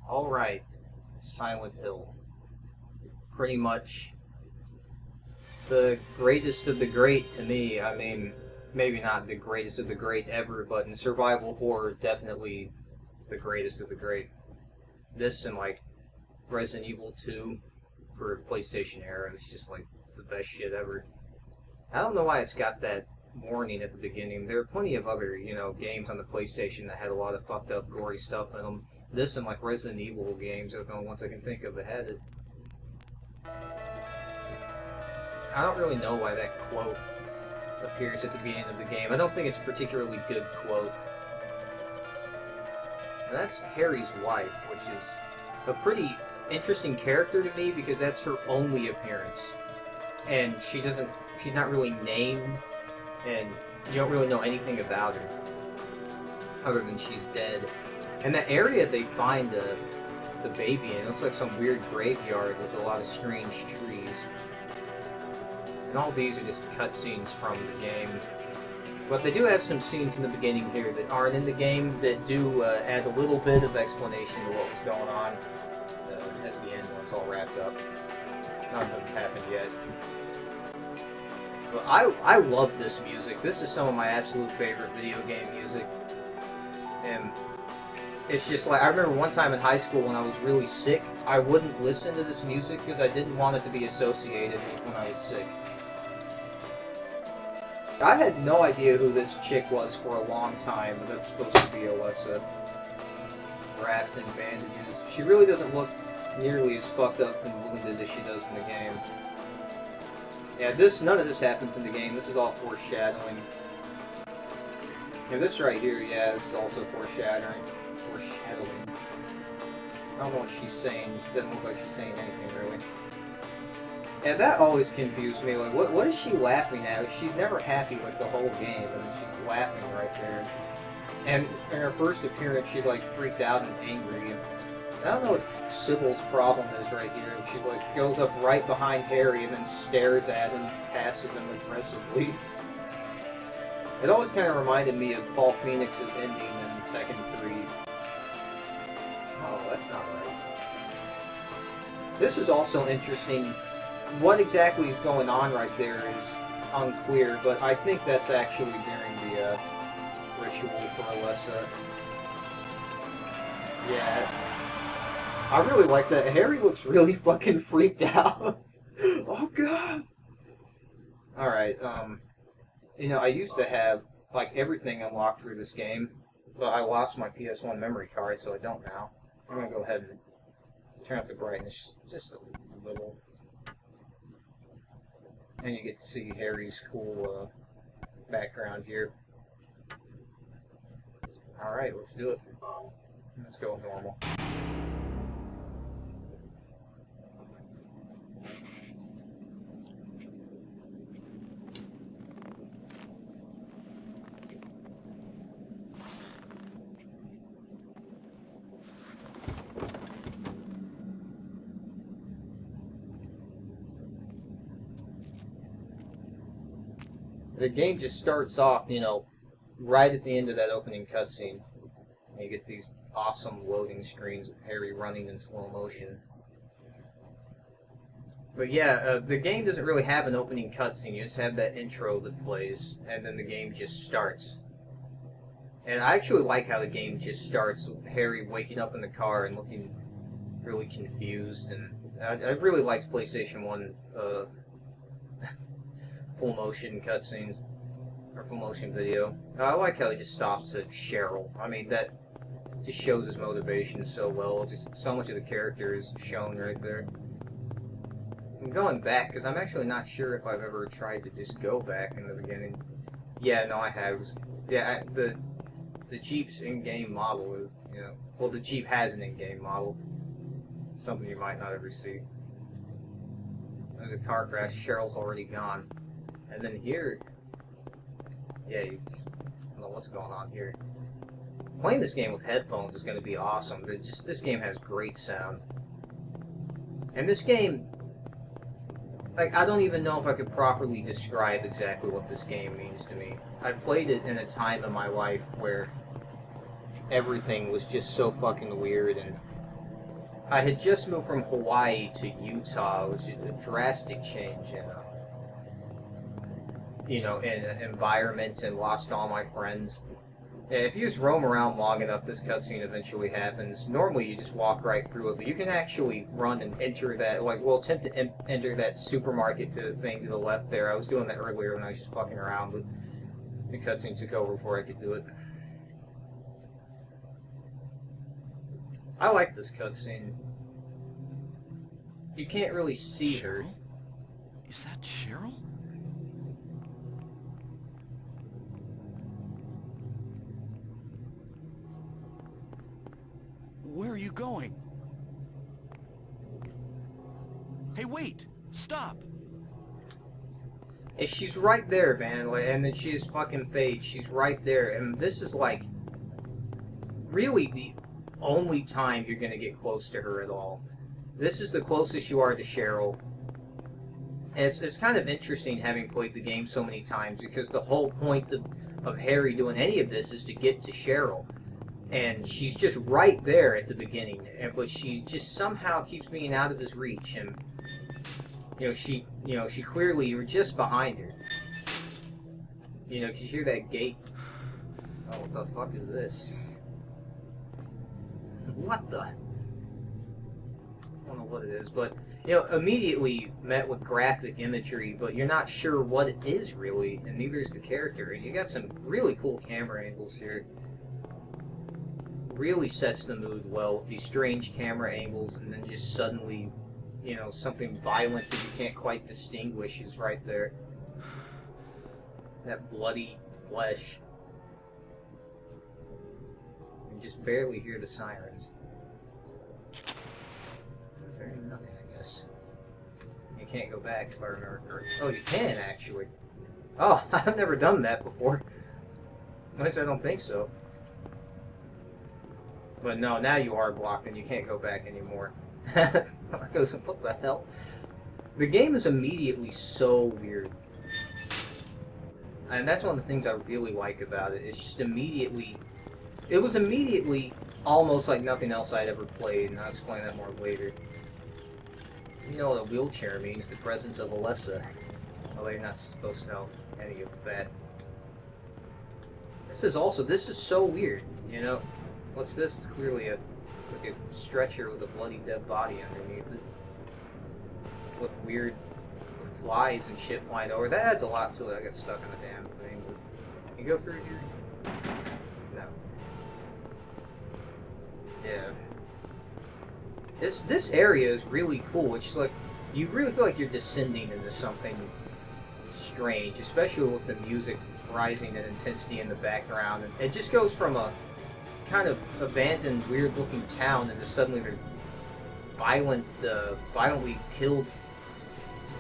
Alright, Silent Hill. Pretty much the greatest of the great to me. I mean, maybe not the greatest of the great ever, but in survival horror, definitely the greatest of the great. This and like Resident Evil 2 for PlayStation era is just like the best shit ever. I don't know why it's got that warning at the beginning. There are plenty of other, games on the PlayStation that had a lot of fucked up, gory stuff in them. This and like Resident Evil games are the only ones I can think of that had it. I don't really know why that quote appears at the beginning of the game. I don't think it's a particularly good quote. And that's Harry's wife, which is a pretty interesting character to me because that's her only appearance. And she's not really named, and you don't really know anything about her other than she's dead. And that area they find the baby in, it looks like some weird graveyard with a lot of strange trees. And all these are just cutscenes from the game. But they do have some scenes in the beginning here that aren't in the game that do add a little bit of explanation to what was going on at the end when it's all wrapped up. Nothing happened yet. But I love this music. This is some of my absolute favorite video game music. And it's just like, I remember one time in high school when I was really sick, I wouldn't listen to this music because I didn't want it to be associated with when I was sick. I had no idea who this chick was for a long time, but that's supposed to be Alessa. Wrapped in bandages. She really doesn't look nearly as fucked up and wounded as she does in the game. Yeah, none of this happens in the game. This is all foreshadowing. Yeah, this right here, yeah, this is also foreshadowing. I don't know what she's saying. It doesn't look like she's saying anything, really. Yeah, that always confused me. Like, what is she laughing at? Like, she's never happy, like, the whole game. I mean, she's laughing right there. And in her first appearance, she, like, freaked out and angry. And I don't know what Sybil's problem is right here. She, like, goes up right behind Harry and then stares at him, passes him aggressively. It always kind of reminded me of Paul Phoenix's ending in Tekken 3. Oh, that's not right. This is also interesting. What exactly is going on right there is unclear, but I think that's actually during the ritual for Alessa. Yeah. I really like that. Harry looks really fucking freaked out. Oh god! Alright, I used to have, like, everything unlocked through this game, but I lost my PS1 memory card, so I don't now. I'm gonna go ahead and turn up the brightness just a little. And you get to see Harry's cool background here. Alright, let's do it. Let's go with normal. The game just starts off, right at the end of that opening cutscene. And you get these awesome loading screens of Harry running in slow motion. But yeah, the game doesn't really have an opening cutscene. You just have that intro that plays, and then the game just starts. And I actually like how the game just starts with Harry waking up in the car and looking really confused. And I really liked PlayStation 1 full motion cutscenes, or full motion video. I like how he just stops at Cheryl. I mean, that just shows his motivation so well. Just so much of the character is shown right there. I'm going back, because I'm actually not sure if I've ever tried to just go back in the beginning. Yeah, no, I have. Yeah, the Jeep's in-game model is, well, the Jeep has an in-game model. Something you might not ever see. There's a car crash, Cheryl's already gone. And then here, yeah, I don't know what's going on here. Playing this game with headphones is going to be awesome. This game has great sound. And this game, like, I don't even know if I could properly describe exactly what this game means to me. I played it in a time in my life where everything was just so fucking weird, and I had just moved from Hawaii to Utah. It was a drastic change in environment, and lost all my friends. Yeah, if you just roam around long enough, this cutscene eventually happens. Normally, you just walk right through it, but you can actually run and enter that, attempt to enter that supermarket thing to the left there. I was doing that earlier when I was just fucking around, but the cutscene took over before I could do it. I like this cutscene. You can't really see her. Cheryl? Is that Cheryl? Where are you going? Hey, wait! Stop! And she's right there, man, and then she is fucking fade. She's right there, and this is like really the only time you're gonna get close to her at all. This is the closest you are to Cheryl. And it's kind of interesting having played the game so many times, because the whole point of Harry doing any of this is to get to Cheryl. And she's just right there at the beginning, but she just somehow keeps being out of his reach, and she clearly, you're just behind her. You hear that gate? Oh, what the fuck is this? What the? I don't know what it is, but immediately met with graphic imagery, but you're not sure what it is really, and neither is the character. And you got some really cool camera angles here. Really sets the mood well with these strange camera angles, and then just suddenly, something violent that you can't quite distinguish is right there. That bloody flesh. You just barely hear the sirens. Very nothing, I guess. You can't go back if I remember correctly. Oh, you can actually. Oh, I've never done that before. At least I don't think so. But no, now you are blocked and you can't go back anymore. I goes, what the hell? The game is immediately so weird. And that's one of the things I really like about it. It's just immediately... It was immediately almost like nothing else I'd ever played, and I'll explain that more later. You know what a wheelchair means, the presence of Alessa. Although you're not supposed to know any of that. This is so weird, What's this? It's clearly a stretcher with a bloody dead body underneath it. With weird flies and shit flying over. That adds a lot to it. I got stuck on a damn thing. Can you go through here? No. Yeah. This area is really cool. It's like, you really feel like you're descending into something strange, especially with the music rising in intensity in the background. And it just goes from a kind of abandoned, weird-looking town into suddenly there's violently killed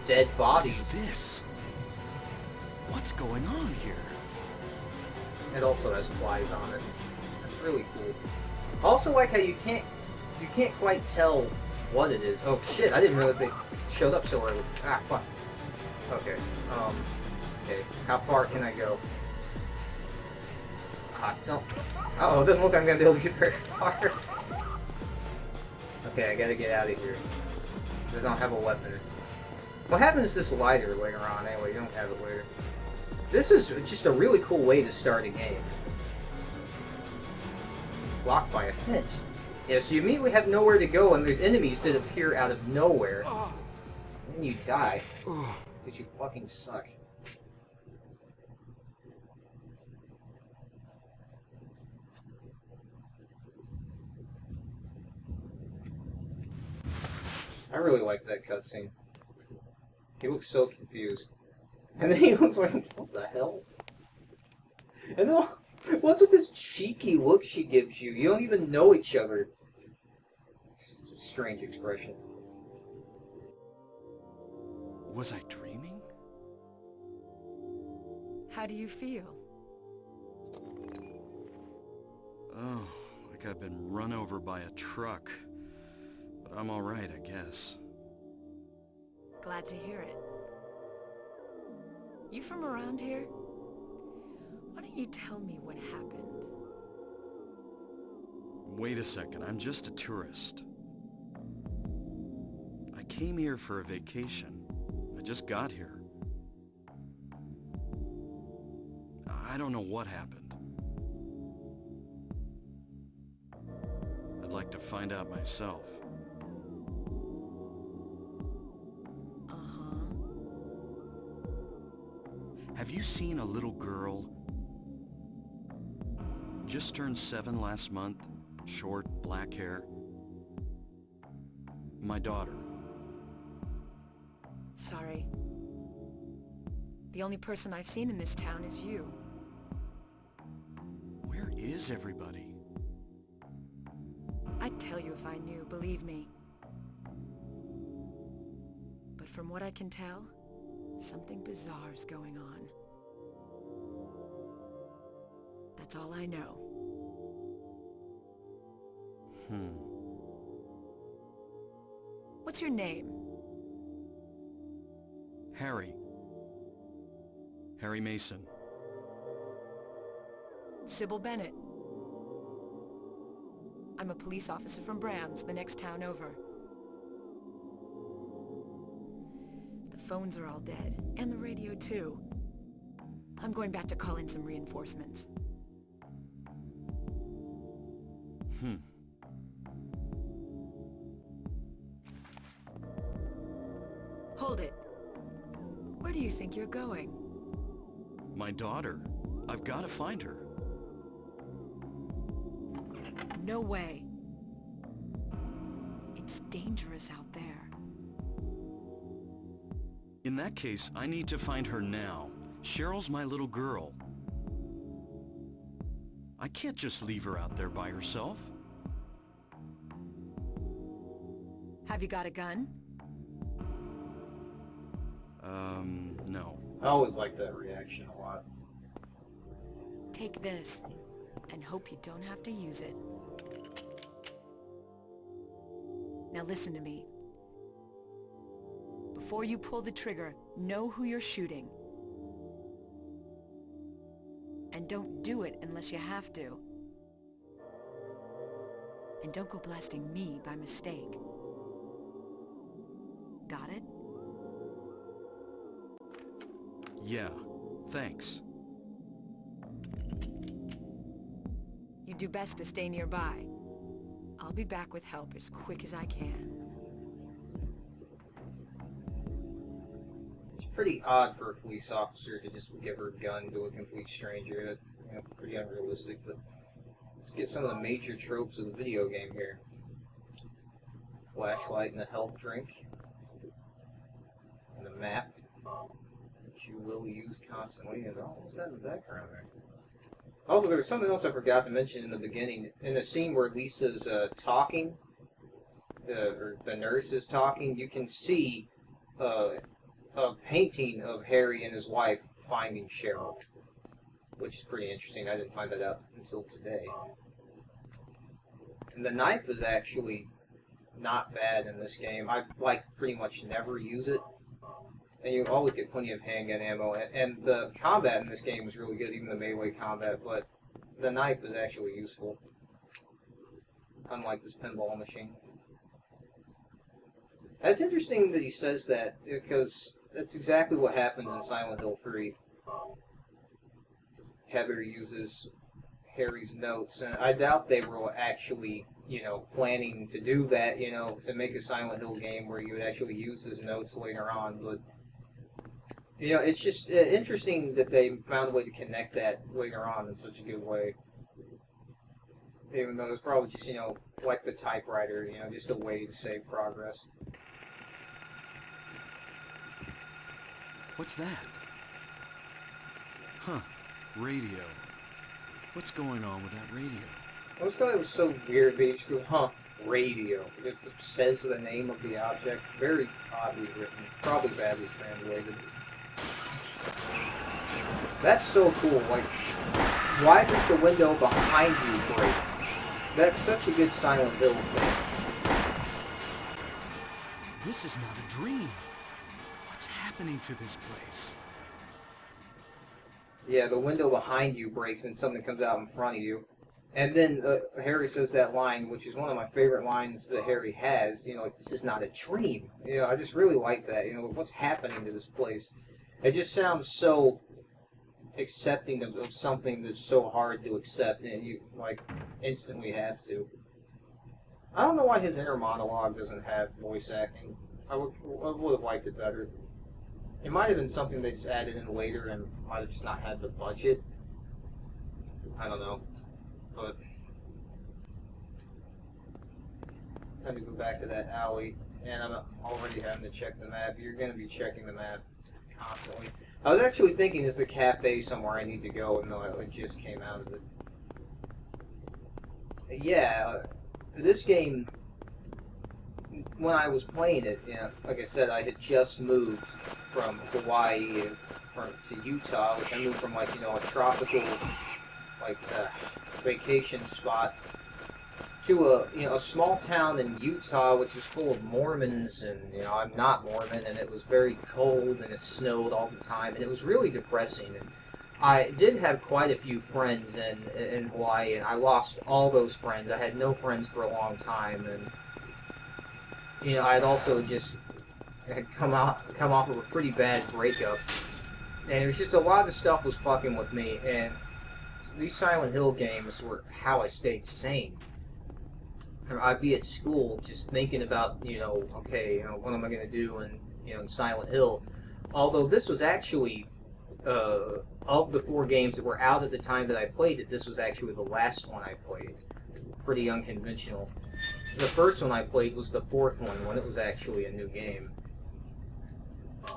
dead bodies. What is this? What's going on here? It also has flies on it. That's really cool. Also, like how you can't quite tell what it is. Oh shit! I didn't realize they showed up so early. Ah, fuck. Okay. Okay. How far can I go? Don't. Uh-oh, it doesn't look like I'm gonna be able to get very far. Okay, I gotta get out of here. I don't have a weapon. What happens to this lighter later on anyway? You don't have it later. This is just a really cool way to start a game. Blocked by a fence. Yeah, so you immediately have nowhere to go, and there's enemies that appear out of nowhere. And then you die. Because you fucking suck. I really like that cutscene. He looks so confused. And then he looks like, what the hell? And then, what's with this cheeky look she gives you? You don't even know each other. Strange expression. Was I dreaming? How do you feel? Oh, like I've been run over by a truck. But I'm alright, I guess. Glad to hear it. You from around here? Why don't you tell me what happened? Wait a second, I'm just a tourist. came here for a vacation. I just got here. I don't know what happened. I'd like to find out myself. Uh-huh. Have you seen a little girl? Just turned 7 last month. Short, black hair. My daughter. Sorry. The only person I've seen in this town is you. Where is everybody? I'd tell you if I knew, believe me. But from what I can tell, something bizarre's going on. That's all I know. What's your name? Harry. Harry Mason. Sybil Bennett. I'm a police officer from Brams, the next town over. The phones are all dead, and the radio too. I'm going back to call in some reinforcements. Hold it. Where do you think you're going? My daughter. I've got to find her. No way. It's dangerous out there. In that case, I need to find her now. Cheryl's my little girl. I can't just leave her out there by herself. Have you got a gun? No. I always like that reaction a lot. Take this, and hope you don't have to use it. Now listen to me. Before you pull the trigger, know who you're shooting. And don't do it unless you have to. And don't go blasting me by mistake. Got it? Yeah, thanks. You do best to stay nearby. I'll be back with help as quick as I can. It's pretty odd for a police officer to just give her a gun to a complete stranger. That's, pretty unrealistic, but let's get some of the major tropes of the video game here. Flashlight and a health drink. And a map, which you will use constantly. And what was that in the background there? Also, there was something else I forgot to mention in the beginning. In the scene where Lisa's talking, or the nurse is talking, you can see a painting of Harry and his wife finding Cheryl, which is pretty interesting. I didn't find that out until today. And the knife is actually not bad in this game. I pretty much never use it. And you always get plenty of handgun ammo. And the combat in this game was really good, even the melee combat, but the knife is actually useful. Unlike this pinball machine. It's interesting that he says that, because that's exactly what happens in Silent Hill 3. Heather uses Harry's notes, and I doubt they were actually, planning to do that, to make a Silent Hill game where you would actually use his notes later on, but it's just interesting that they found a way to connect that later on in such a good way. Even though it was probably just, like the typewriter, just a way to save progress. What's that? Huh. Radio. What's going on with that radio? I always thought it was so weird they just go, radio. It says the name of the object. Very oddly written. Probably badly translated. That's so cool. Why does the window behind you break? That's such a good Silent Hill thing. This is not a dream. What's happening to this place? Yeah, the window behind you breaks and something comes out in front of you. And then Harry says that line, which is one of my favorite lines that Harry has. You know, like, this is not a dream. You know, I just really like that. You know, what's happening to this place? It just sounds so accepting of something that's so hard to accept, and you like instantly have to. I don't know why his inner monologue doesn't have voice acting. I would have liked it better. It might have been something they just added in later and might have just not had the budget. I don't know. But time to go back to that alley, and I'm already having to check the map. You're going to be checking the map constantly. I was actually thinking, is the cafe somewhere I need to go? No, it just came out of it. Yeah, this game, when I was playing it, you know, like I said, I had just moved from Hawaii to Utah, which I moved from, like, you know, a tropical, like, vacation spot to a small town in Utah, which is full of Mormons, and you know I'm not Mormon, and it was very cold and it snowed all the time, and it was really depressing. And I did have quite a few friends in Hawaii, and I lost all those friends. I had no friends for a long time, and you know I'd also just had come off of a pretty bad breakup, and it was just a lot of stuff was fucking with me, and these Silent Hill games were how I stayed sane. I'd be at school just thinking about, you know, okay, you know, what am I going to do in Silent Hill? Although this was actually, of the 4 games that were out at the time that I played it, this was actually the last one I played. Pretty unconventional. The first one I played was the 4th one, when it was actually a new game.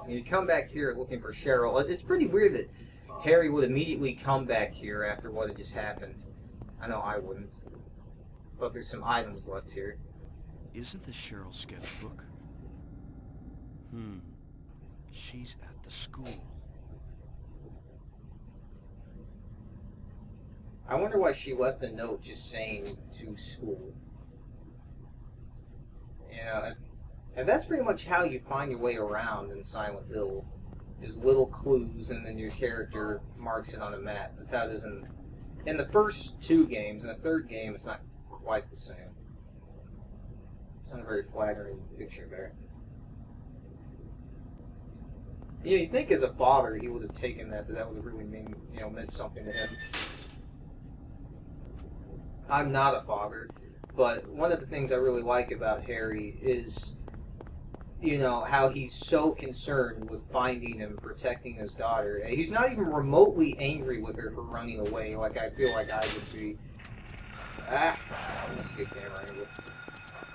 You come back here looking for Cheryl. It's pretty weird that Harry would immediately come back here after what had just happened. I know I wouldn't. But there's some items left here. Isn't this Cheryl's sketchbook? She's at the school. I wonder why she left a note just saying to school. Yeah, and that's pretty much how you find your way around in Silent Hill. Is little clues, and then your character marks it on a map. That's how it is in the first 2 games. In the 3rd game, it's not quite the same. It's not a very flattering picture there. You know, you'd think as a father he would have taken that would have really meant something to him. I'm not a father, but one of the things I really like about Harry is, you know, how he's so concerned with finding and protecting his daughter. He's not even remotely angry with her for running away, like I feel like I would be. That's a good camera angle.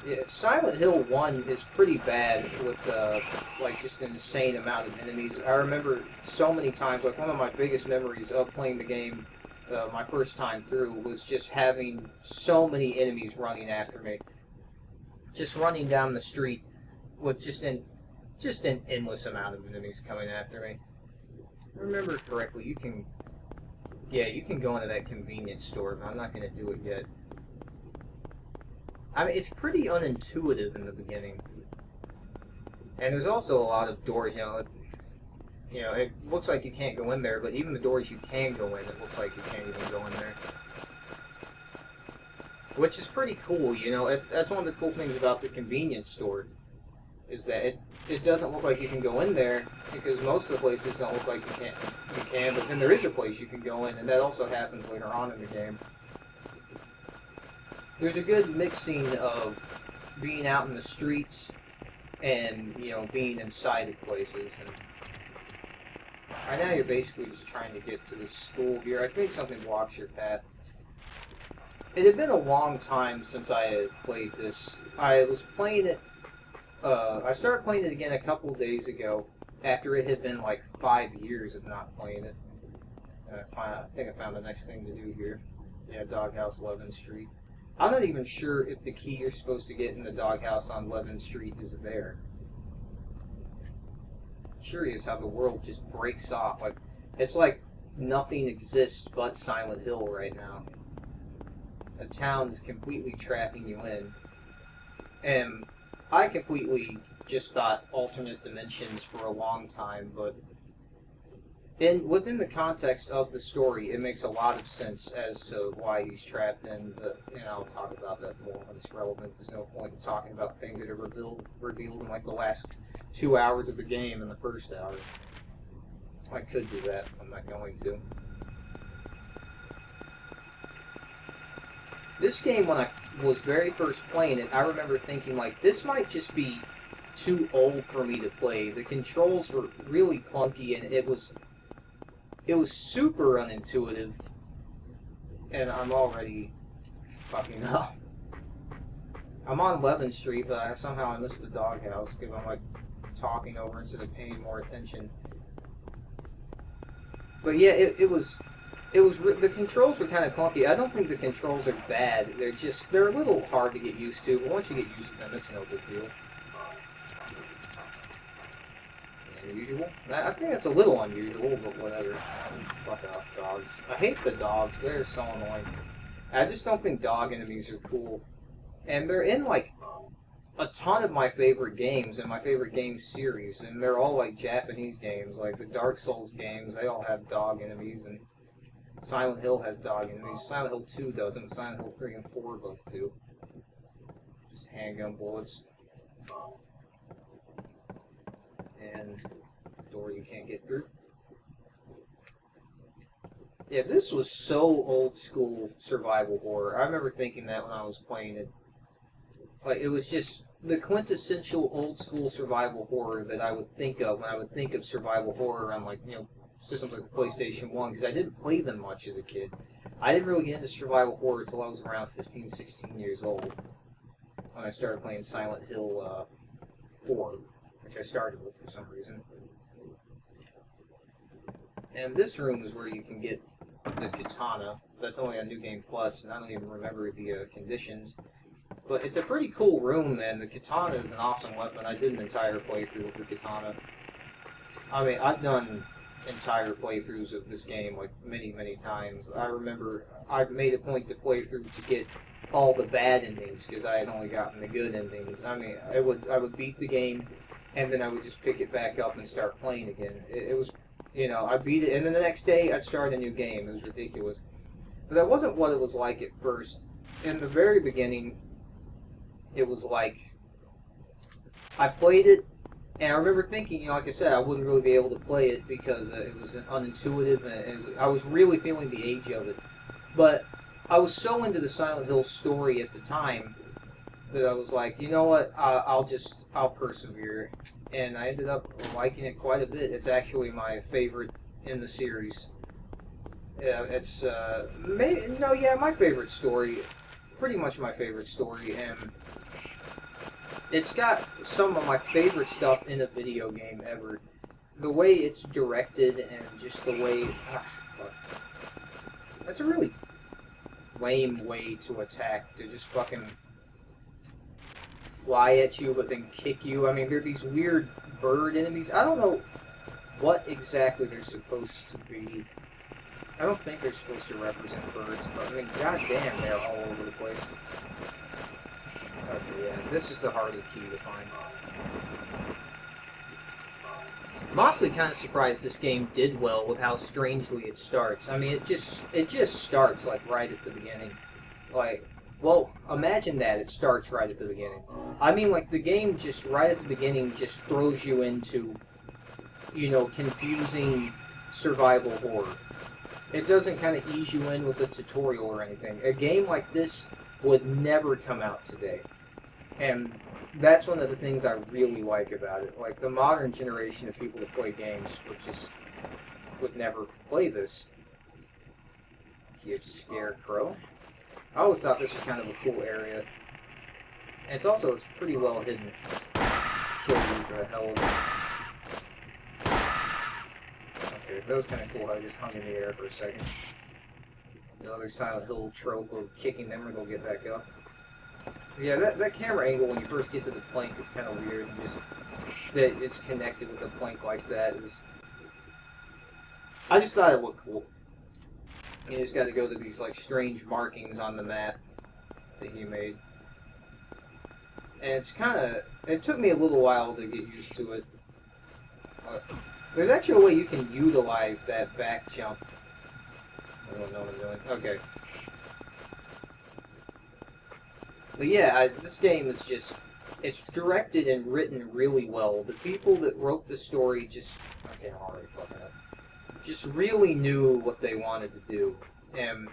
Yeah, Silent Hill 1 is pretty bad with, like, just an insane amount of enemies. I remember so many times, like, one of my biggest memories of playing the game my first time through was just having so many enemies running after me. Just running down the street with just an endless amount of enemies coming after me. If I remember correctly, you can go into that convenience store, but I'm not going to do it yet. I mean, it's pretty unintuitive in the beginning. And there's also a lot of doors, it looks like you can't go in there, but even the doors you can go in, it looks like you can't even go in there. Which is pretty cool, you know. That's one of the cool things about the convenience store, is that it doesn't look like you can go in there, because most of the places don't look like you can, but then there is a place you can go in, and that also happens later on in the game. There's a good mixing of being out in the streets and, you know, being inside of places. And right now you're basically just trying to get to the school here. I think something blocks your path. It had been a long time since I had played this. I was playing it, I started playing it again a couple days ago, after it had been like 5 years of not playing it. I think I found the next thing to do here. Yeah, Doghouse, Levin Street. I'm not even sure if the key you're supposed to get in the doghouse on Levin Street is there. Curious how the world just breaks off. Like, it's like nothing exists but Silent Hill right now. The town is completely trapping you in. And I completely just thought alternate dimensions for a long time, but within the context of the story, it makes a lot of sense as to why he's trapped in the. And I'll talk about that more when it's relevant. There's no point in talking about things that are revealed in like the last 2 hours of the game in the first hour. I could do that. I'm not going to. This game, when I was very first playing it, I remember thinking, like, this might just be too old for me to play. The controls were really clunky, and it was super unintuitive. And I'm already fucking up. I'm on 11th Street, but somehow I missed the doghouse because I'm, like, talking over instead of paying more attention. But yeah, the controls were kind of clunky. I don't think the controls are bad. They're a little hard to get used to, but once you get used to them, it's no big deal. Unusual? I think that's a little unusual, but whatever. Fuck off, dogs. I hate the dogs. They're so annoying. I just don't think dog enemies are cool. And they're in, like, a ton of my favorite games and my favorite game series, and they're all, like, Japanese games. Like, the Dark Souls games, they all have dog enemies, and Silent Hill has dog enemies. Silent Hill 2 doesn't. Silent Hill 3 and 4 both do. Just handgun bullets. And door you can't get through. Yeah, this was so old school survival horror. I remember thinking that when I was playing it. Like, it was just the quintessential old school survival horror that I would think of when I would think of survival horror on, like, systems like the PlayStation 1, because I didn't play them much as a kid. I didn't really get into survival horror until I was around 15, 16 years old, when I started playing Silent Hill 4, which I started with for some reason. And this room is where you can get the katana. That's only on New Game Plus, and I don't even remember the conditions. But it's a pretty cool room, and the katana is an awesome weapon. I did an entire playthrough with the katana. I mean, I've done entire playthroughs of this game, like, many, many times. I remember I made a point to play through to get all the bad endings, because I had only gotten the good endings. I mean, I would beat the game, and then I would just pick it back up and start playing again. It was, I beat it, and then the next day I'd start a new game. It was ridiculous. But that wasn't what it was like at first. In the very beginning, it was like, I played it, and I remember thinking, like I said, I wouldn't really be able to play it because it was unintuitive, and I was really feeling the age of it. But I was so into the Silent Hill story at the time that I was like, you know what, I'll persevere. And I ended up liking it quite a bit. It's actually my favorite in the series. It's, my favorite story. Pretty much my favorite story, and it's got some of my favorite stuff in a video game ever. The way it's directed and just the way... That's a really lame way to attack, to just fucking fly at you but then kick you. I mean, they're these weird bird enemies. I don't know what exactly they're supposed to be. I don't think they're supposed to represent birds, but I mean, goddamn, they're all over the place. Okay, yeah, this is the harder key to find. I'm honestly kind of surprised this game did well with how strangely it starts. I mean, it just starts, like, right at the beginning. Like, well, imagine that, it starts right at the beginning. I mean, like, the game just, right at the beginning, just throws you into, confusing survival horror. It doesn't kind of ease you in with a tutorial or anything. A game like this would never come out today. And that's one of the things I really like about it. Like, the modern generation of people that play games would never play this. Give Scarecrow. I always thought this was kind of a cool area. And it's pretty well hidden. Kill you for the hell of it. Okay, that was kind of cool. I just hung in the air for a second. Another Silent Hill trope of kicking them or they'll get back up. Yeah, that camera angle when you first get to the plank is kind of weird. And just that it's connected with a plank like that is... I just thought it looked cool. You just got to go to these, like, strange markings on the map that he made. And it's kind of... It took me a little while to get used to it. There's actually a way you can utilize that back jump. I don't know what I'm doing. Okay. But yeah, this game is just... It's directed and written really well. The people that wrote the story just... Okay, I'm already fucking up. Just really knew what they wanted to do. And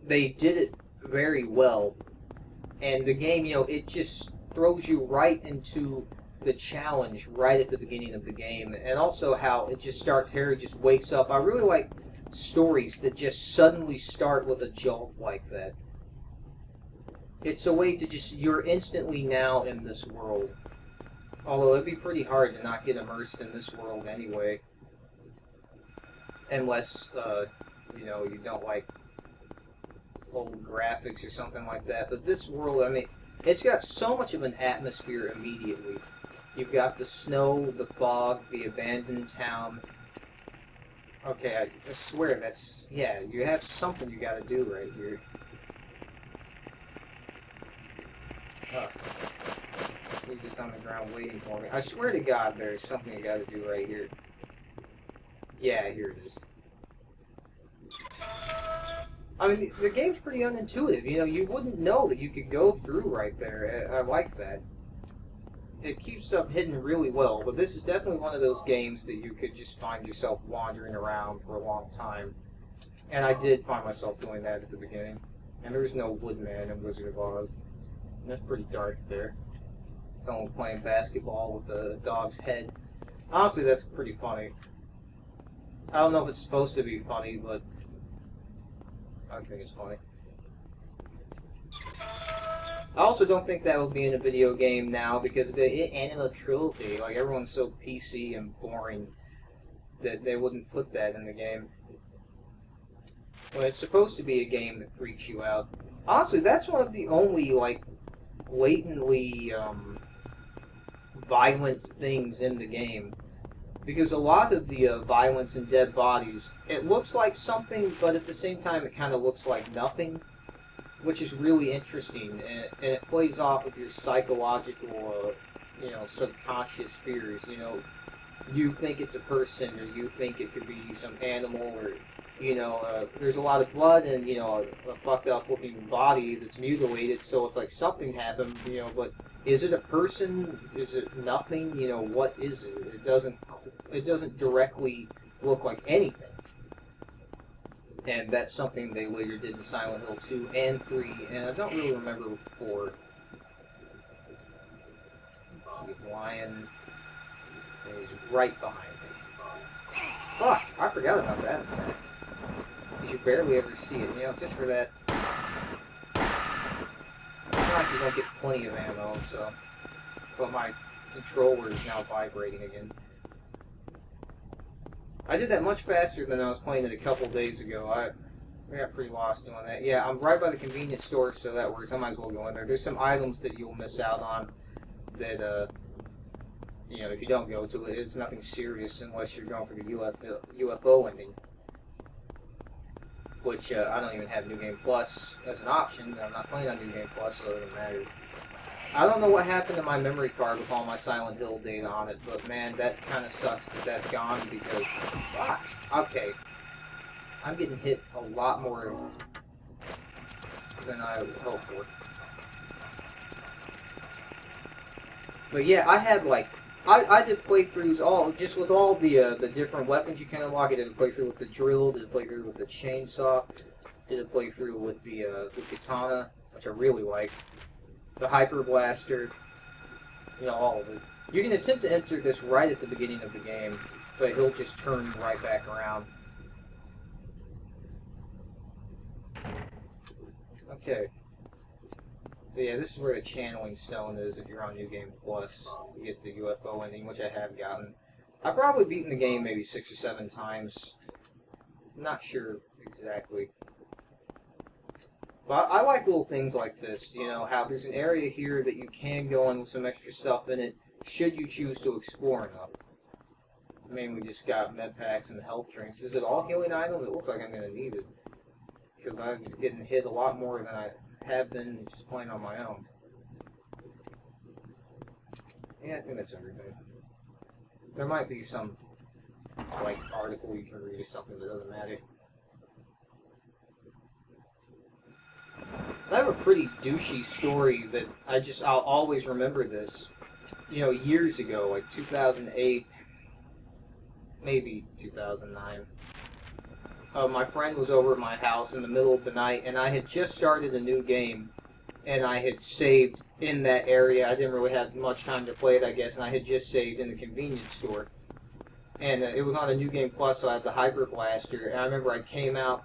they did it very well. And the game, you know, it just throws you right into the challenge right at the beginning of the game. And also how it just starts, Harry just wakes up. I really like stories that just suddenly start with a jolt like that. It's a way to just, you're instantly now in this world. Although it'd be pretty hard to not get immersed in this world anyway. Unless, you know, you don't like old graphics or something like that. But this world, I mean, it's got so much of an atmosphere immediately. You've got the snow, the fog, the abandoned town. Okay, I swear that's... Yeah, you have something you gotta do right here. He's just on the ground waiting for me. I swear to God there's something you gotta do right here. Yeah, here it is. I mean, the game's pretty unintuitive. You know, you wouldn't know that you could go through right there. I like that. It keeps stuff hidden really well, but this is definitely one of those games that you could just find yourself wandering around for a long time. And I did find myself doing that at the beginning. And there's no Woodman in Wizard of Oz. And that's pretty dark there. Someone playing basketball with a dog's head. Honestly, that's pretty funny. I don't know if it's supposed to be funny, but I think it's funny. I also don't think that would be in a video game now because of the animal cruelty. Like, everyone's so PC and boring that they wouldn't put that in the game. When it's supposed to be a game that freaks you out. Honestly, that's one of the only, like, blatantly violent things in the game. Because a lot of the violence and dead bodies, it looks like something, but at the same time it kind of looks like nothing. Which is really interesting, and it plays off of your psychological, you know, subconscious fears. You know, you think it's a person, or you think it could be some animal, or, you know, there's a lot of blood and, you know, a fucked up looking body that's mutilated, so it's like something happened, you know, but is it a person? Is it nothing? You know, what is it? It doesn't directly look like anything. And that's something they later did in Silent Hill 2 and 3, and I don't really remember with 4. The lion is right behind me. Fuck! I forgot about that attack. You barely ever see it, you know, just for that. It's not like you don't get plenty of ammo, so... But my controller is now vibrating again. I did that much faster than I was playing it a couple days ago. I got pretty lost doing that. Yeah, I'm right by the convenience store, so that works. I might as well go in there. There's some items that you'll miss out on that, you know, if you don't go to it, it's nothing serious unless you're going for the UFO ending. Which, I don't even have New Game Plus as an option. I'm not playing on New Game Plus, so it doesn't matter. I don't know what happened to my memory card with all my Silent Hill data on it, but man, that kind of sucks that that's gone because... Fuck! Okay. I'm getting hit a lot more than I hoped for. But yeah, I had like... I did playthroughs just with all the different weapons you can unlock. I did a playthrough with the drill, did a playthrough with the chainsaw, did a playthrough with the katana, which I really liked. The Hyper Blaster, you know, all of it. You can attempt to enter this right at the beginning of the game, but he'll just turn right back around. Okay. So yeah, this is where the channeling stone is if you're on New Game Plus to get the UFO ending, which I have gotten. I've probably beaten the game maybe 6 or 7 times. I'm not sure exactly. But I like little things like this, you know, how there's an area here that you can go in with some extra stuff in it, should you choose to explore enough. I mean, we just got med packs and health drinks. Is it all healing items? It looks like I'm going to need it. Because I'm getting hit a lot more than I have been just playing on my own. Yeah, I think that's everything. There might be some, like, article you can read or something, but it doesn't matter. I have a pretty douchey story that I'll always remember this. You know, years ago, like 2008, maybe 2009. My friend was over at my house in the middle of the night, and I had just started a new game, and I had saved in that area. I didn't really have much time to play it, I guess, and I had just saved in the convenience store. And it was on a New Game Plus, so I had the Hyper Blaster, and I remember I came out,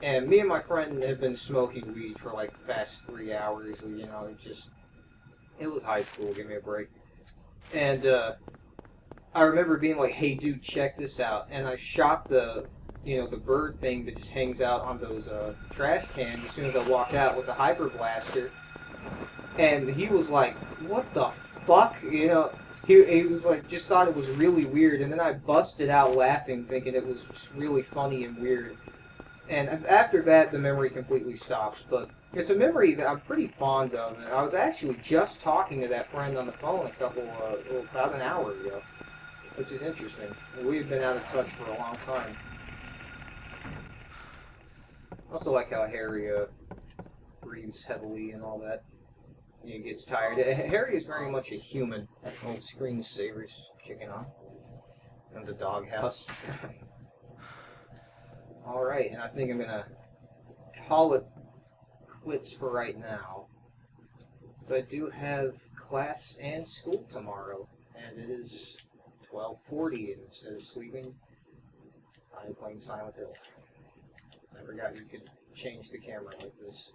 and me and my friend had been smoking weed for like the past 3 hours, you know, it was high school, give me a break. And I remember being like, hey dude, check this out, and I shot the bird thing that just hangs out on those trash cans as soon as I walked out with the Hyper Blaster. And he was like, what the fuck? You know, he was like, just thought it was really weird. And then I busted out laughing, thinking it was just really funny and weird. And after that, the memory completely stops. But it's a memory that I'm pretty fond of. And I was actually just talking to that friend on the phone about an hour ago, which is interesting. We had been out of touch for a long time. I also like how Harry breathes heavily and all that. He gets tired. Harry is very much a human. Old screensaver's kicking on. And the doghouse. Alright, and I think I'm gonna call it quits for right now. So I do have class and school tomorrow, and it is 12:40, and instead of sleeping, I'm playing Silent Hill. I forgot you could change the camera like this.